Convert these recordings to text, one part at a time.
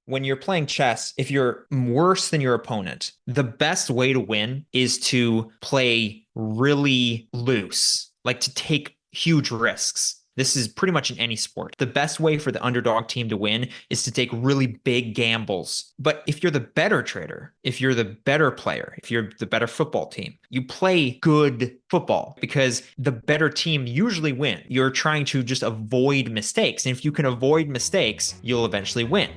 when you're playing chess, if you're worse than your opponent, the best way to win is to play really loose, like to take huge risks. This is pretty much in any sport. The best way for the underdog team to win is to take really big gambles. But if you're the better trader, if you're the better player, if you're the better football team, you play good football because the better team usually win. You're trying to just avoid mistakes. And if you can avoid mistakes, you'll eventually win.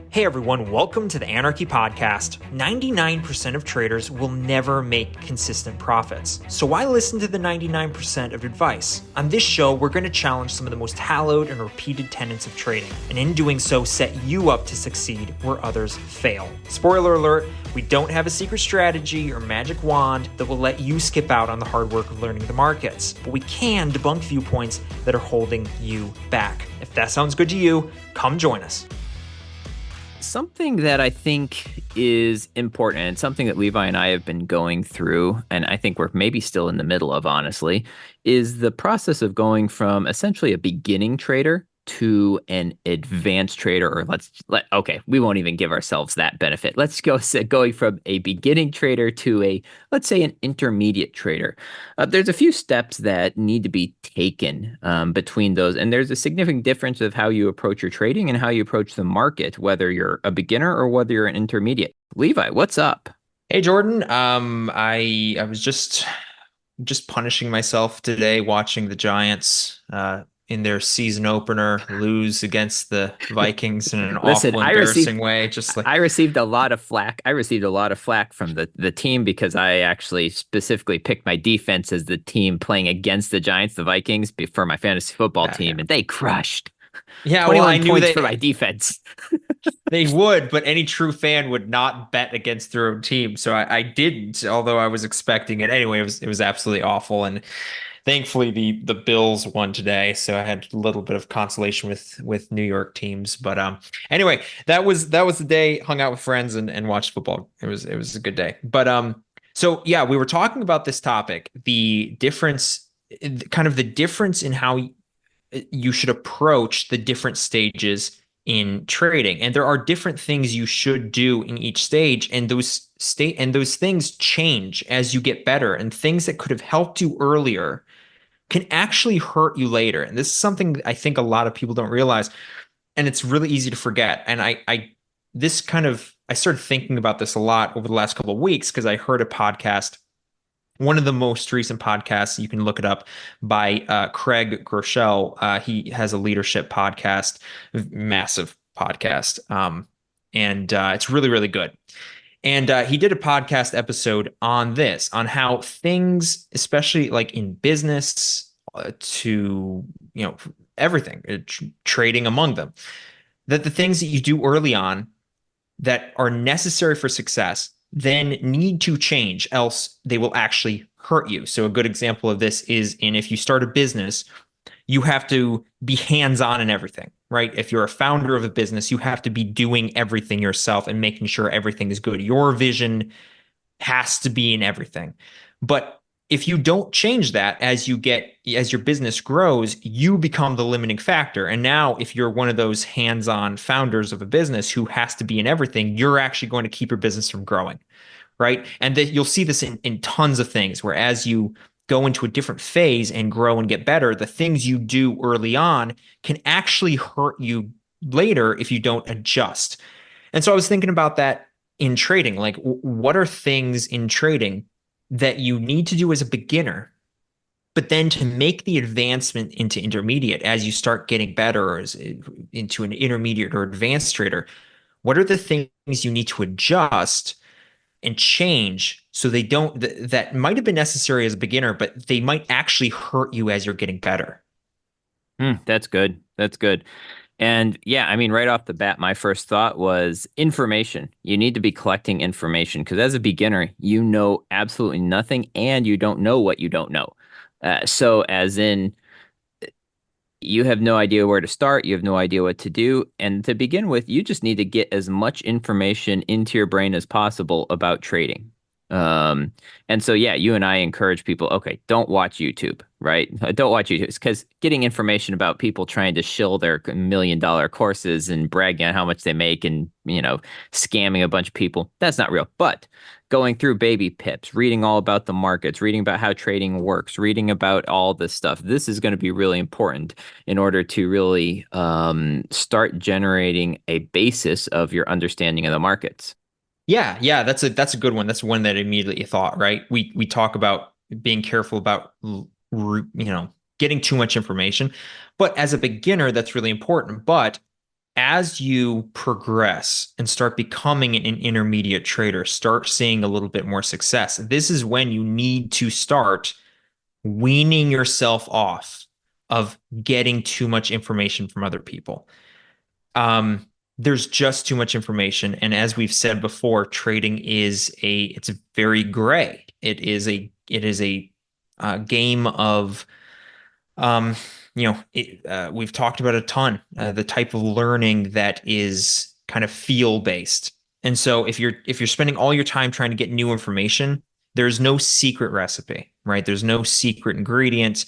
Hey everyone, welcome to the Anarchy Podcast. 99% of traders will never make consistent profits. So why listen to the 99% of advice? On this show, we're going to challenge some of the most hallowed and repeated tenets of trading, and in doing so, set you up to succeed where others fail. Spoiler alert, we don't have a secret strategy or magic wand that will let you skip out on the hard work of learning the markets, but we can debunk viewpoints that are holding you back. If that sounds good to you, come join us. Something that I think is important and something that Levi and I have been going through, and I think we're maybe still in the middle of, honestly, is the process of going from essentially a beginning trader to an advanced trader, or okay, we won't even give ourselves that benefit. Let's go going from a beginning trader to let's say an intermediate trader. There's a few steps that need to be taken between those, and there's a significant difference of how you approach your trading and how you approach the market, whether you're a beginner or whether you're an intermediate. Levi, what's up? Hey Jordan, I was just punishing myself today watching the Giants in their season opener lose against the Vikings in an Listen, awful, embarrassing way. Just like I received a lot of flack. I received a lot of flack from the team because I actually specifically picked my defense as the team playing against the Giants, the Vikings, for my fantasy football team, and they crushed. Yeah, well, I 21 knew points for my defense. they would, but any true fan would not bet against their own team. So I didn't, although I was expecting it. Anyway, it was absolutely awful. And thankfully the Bills won today. So I had a little bit of consolation with New York teams. But anyway, that was the day, hung out with friends and watched football. It was a good day. But so yeah, we were talking about this topic, the difference, kind of the difference in how you should approach the different stages in trading. And there are different things you should do in each stage, and those things change as you get better, and things that could have helped you earlier can actually hurt you later. And this is something I think a lot of people don't realize, and it's really easy to forget. And I started thinking about this a lot over the last couple of weeks because I heard a podcast, one of the most recent podcasts, you can look it up, by Craig Groeschel. He has a leadership podcast, massive podcast, and it's really, really good. And he did a podcast episode on this, on how things, especially like in business, to everything, trading among them, that the things that you do early on that are necessary for success then need to change, else they will actually hurt you. So a good example of this is if you start a business, you have to be hands-on in everything, right? If you're a founder of a business, you have to be doing everything yourself and making sure everything is good. Your vision has to be in everything. But if you don't change that as your business grows, you become the limiting factor. And now if you're one of those hands-on founders of a business who has to be in everything, you're actually going to keep your business from growing, right? And that you'll see this in tons of things, where as you go into a different phase and grow and get better, the things you do early on can actually hurt you later if you don't adjust. And so I was thinking about that in trading. Like, what are things in trading that you need to do as a beginner, but then to make the advancement into intermediate as you start getting better, or into an intermediate or advanced trader? What are the things you need to adjust and change so they don't, that might have been necessary as a beginner, but they might actually hurt you as you're getting better? That's good. That's good. And yeah, I mean, right off the bat, my first thought was information. You need to be collecting information because as a beginner, you know absolutely nothing and you don't know what you don't know. So as in, you have no idea where to start. You have no idea what to do. And to begin with, you just need to get as much information into your brain as possible about trading. Um, and so, yeah, you and I encourage people, okay, don't watch YouTube, right? Don't watch YouTube because getting information about people trying to shill their $1 million courses and bragging on how much they make and, scamming a bunch of people, that's not real. But going through baby pips, reading all about the markets, reading about how trading works, reading about all this stuff, this is going to be really important in order to really start generating a basis of your understanding of the markets. Yeah, yeah, that's a good one. That's one that immediately thought, right? We talk about being careful about getting too much information, but as a beginner, that's really important. But as you progress and start becoming an intermediate trader, start seeing a little bit more success, this is when you need to start weaning yourself off of getting too much information from other people. Um, there's just too much information, and as we've said before, trading it's very gray. It is a game of we've talked about a ton, the type of learning that is kind of feel based. And so if you're spending all your time trying to get new information, there's no secret recipe, right? There's no secret ingredient.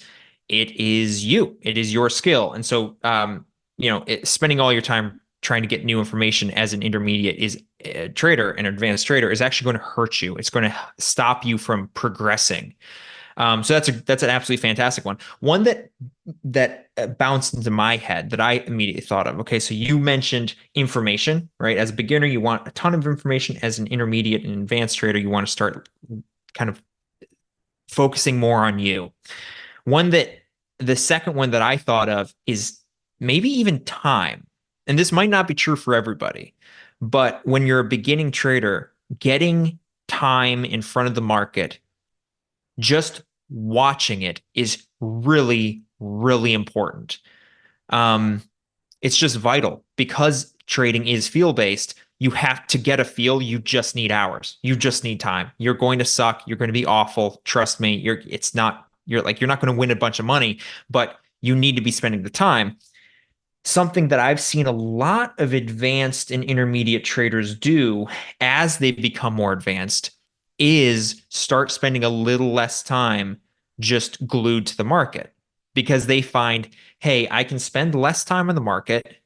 It is you. It is your skill. And so spending all your time trying to get new information as an intermediate is a trader, an advanced trader is actually going to hurt you. It's going to stop you from progressing. So that's an absolutely fantastic one. One that bounced into my head that I immediately thought of. Okay, so you mentioned information, right? As a beginner, you want a ton of information. As an intermediate and advanced trader, you want to start kind of focusing more on you. One that the second one that I thought of is maybe even time. And this might not be true for everybody, but when you're a beginning trader, getting time in front of the market, just watching it is really, really important. Um, it's just vital because trading is feel based. You have to get a feel. You just need hours. You just need time. You're going to suck. You're going to be awful. Trust me. You're not going to win a bunch of money, but you need to be spending the time. Something that I've seen a lot of advanced and intermediate traders do as they become more advanced is start spending a little less time just glued to the market because they find, hey, I can spend less time on the market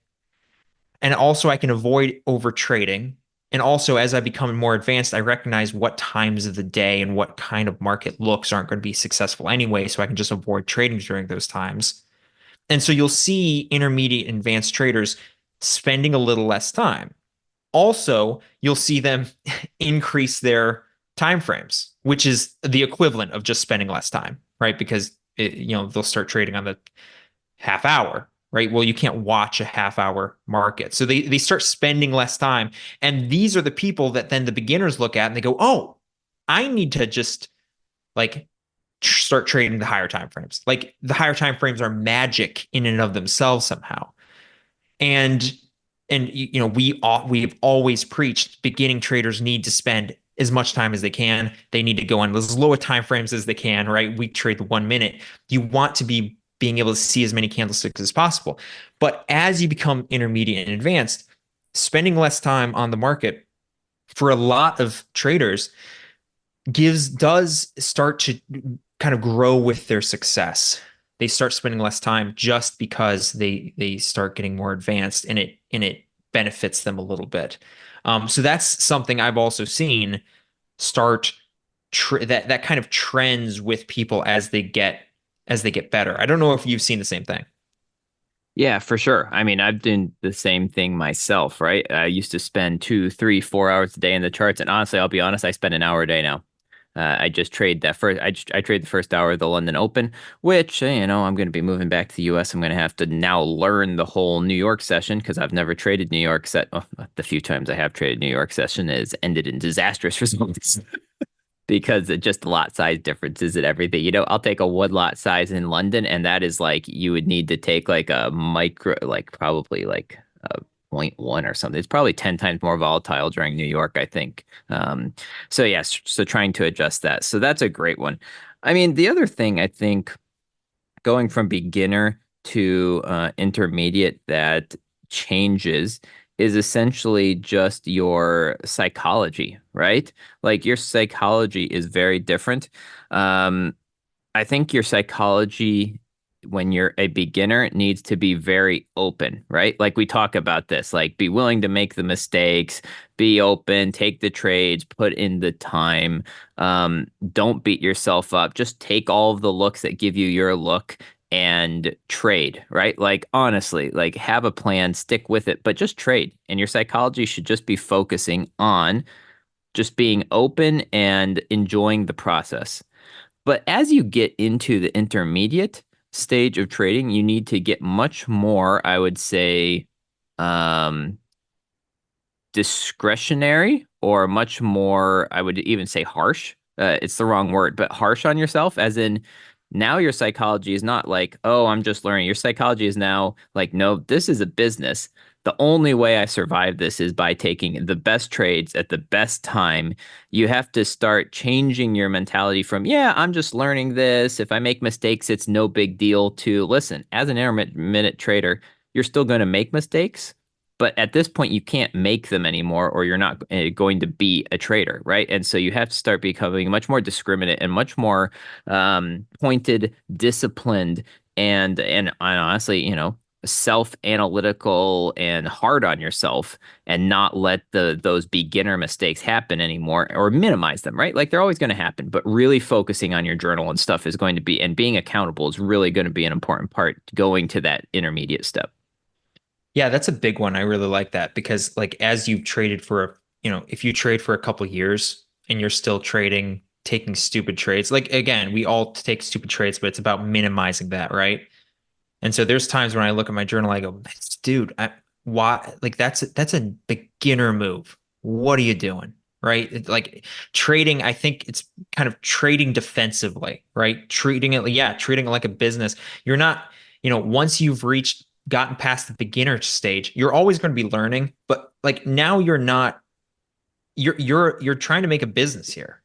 and also I can avoid over trading. And also, as I become more advanced, I recognize what times of the day and what kind of market looks aren't going to be successful anyway. So I can just avoid trading during those times. And so you'll see intermediate and advanced traders spending a little less time. Also, you'll see them increase their time frames, which is the equivalent of just spending less time, right? Because they'll start trading on the half hour, right? Well, you can't watch a half hour market. So they start spending less time. And these are the people that then the beginners look at and they go, "Oh, I need to just like start trading the higher time frames." Like the higher time frames are magic in and of themselves somehow. And we've always preached beginning traders need to spend as much time as they can. They need to go on as low time frames as they can, right? We trade the 1 minute. You want to be being able to see as many candlesticks as possible. But as you become intermediate and advanced, spending less time on the market for a lot of traders does start to kind of grow with their success. They start spending less time just because they start getting more advanced, and it benefits them a little bit. So that's something I've also seen start that kind of trends with people as they get better. I don't know if you've seen the same thing. Yeah, for sure. I mean, I've done the same thing myself, right? I used to spend 2, 3, 4 hours a day in the charts, and honestly, I'll be honest, I spend an hour a day now. I just trade that first. I trade the first hour of the London Open, which I'm going to be moving back to the U.S. I'm going to have to now learn the whole New York session because I've never traded New York set. Oh, the few times I have traded New York session has ended in disastrous results because it just lot size differences and everything. I'll take a one lot size in London, and that is like you would need to take like a micro, like probably like a point 0.1 or something. It's probably 10 times more volatile during New York, I think. So yes, so trying to adjust that. So that's a great one. I mean, the other thing I think going from beginner to intermediate that changes is essentially just your psychology, right? Like your psychology is very different. Um, I think your psychology when you're a beginner needs to be very open, right? Like we talk about this, like be willing to make the mistakes, be open, take the trades, put in the time. Don't beat yourself up. Just take all of the looks that give you your look and trade, right? Like honestly, like have a plan, stick with it, but just trade. And your psychology should just be focusing on just being open and enjoying the process. But as you get into the intermediate stage of trading, you need to get much more, I would say, um, discretionary or much more, I would even say harsh. It's the wrong word, but harsh on yourself, as in now your psychology is not like, oh, I'm just learning. Your psychology is now like, no, this is a business. The only way I survive this is by taking the best trades at the best time. You have to start changing your mentality from, yeah, I'm just learning this. If I make mistakes, it's no big deal to listen, as an intermittent trader, you're still going to make mistakes. But at this point, you can't make them anymore, or you're not going to be a trader, right? And so you have to start becoming much more discriminate and much more pointed, disciplined, and honestly, self-analytical and hard on yourself, and not let those beginner mistakes happen anymore or minimize them, right? Like they're always going to happen, but really focusing on your journal and stuff is going to be, and being accountable is really going to be an important part going to that intermediate step. Yeah, that's a big one. I really like that because like as you've traded for if you trade for a couple years and you're still trading, taking stupid trades, like again, we all take stupid trades, but it's about minimizing that, right? And so there's times when I look at my journal, I go, dude, why? Like that's a beginner move. What are you doing? Right? Like trading, I think it's kind of trading defensively, right? Treating it like a business. You're not, once you've gotten past the beginner stage, you're always going to be learning, but like now you're not, you're trying to make a business here,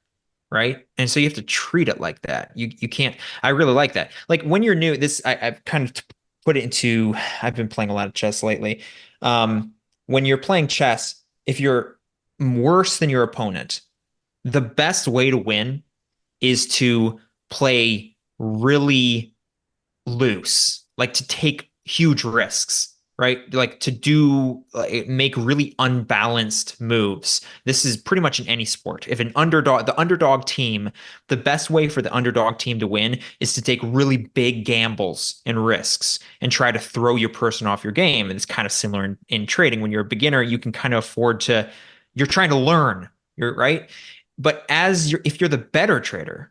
right? And so you have to treat it like that. You can't. I really like that. Like when you're new, I've kind of put it into. I've been playing a lot of chess lately. When you're playing chess, if you're worse than your opponent, the best way to win is to play really loose, like to take huge risks, right? Like to make really unbalanced moves. This is pretty much in any sport. If the underdog team, the best way for the underdog team to win is to take really big gambles and risks and try to throw your person off your game. And it's kind of similar in trading. When you're a beginner, you can kind of afford to, you're trying to learn, you're right. But if you're the better trader,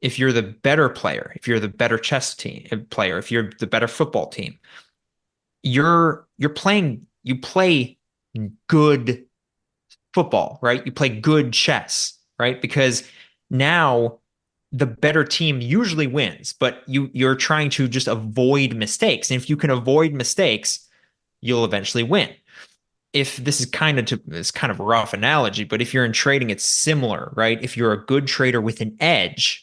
if you're the better player, if you're the better chess team player, if you're the better football team, you play good football, right? You play good chess, right? Because now the better team usually wins, but you're trying to just avoid mistakes. And if you can avoid mistakes, you'll eventually win. If this is it's kind of a rough analogy, but if you're in trading, it's similar, right? If you're a good trader with an edge,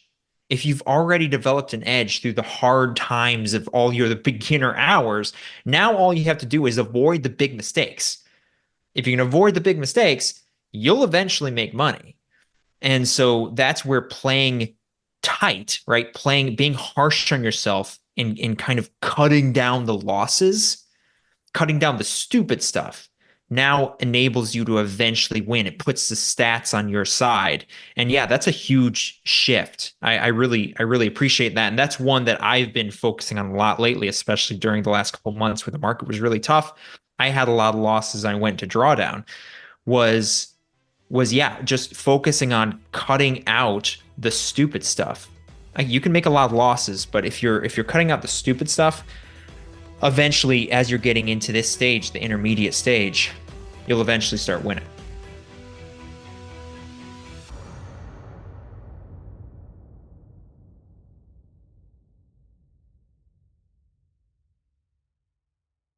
if you've already developed an edge through the hard times of the beginner hours, now all you have to do is avoid the big mistakes. If you can avoid the big mistakes, you'll eventually make money. And so that's where playing tight, right? Being harsh on yourself and kind of cutting down the losses, cutting down the stupid stuff now enables you to eventually win. It puts the stats on your side. And yeah, that's a huge shift. I really appreciate that. And that's one that I've been focusing on a lot lately, especially during the last couple of months where the market was really tough. I had a lot of losses. I went to drawdown was yeah, just focusing on cutting out the stupid stuff. Like, you can make a lot of losses, but if you're cutting out the stupid stuff, eventually, as you're getting into this stage, the intermediate stage, you'll eventually start winning.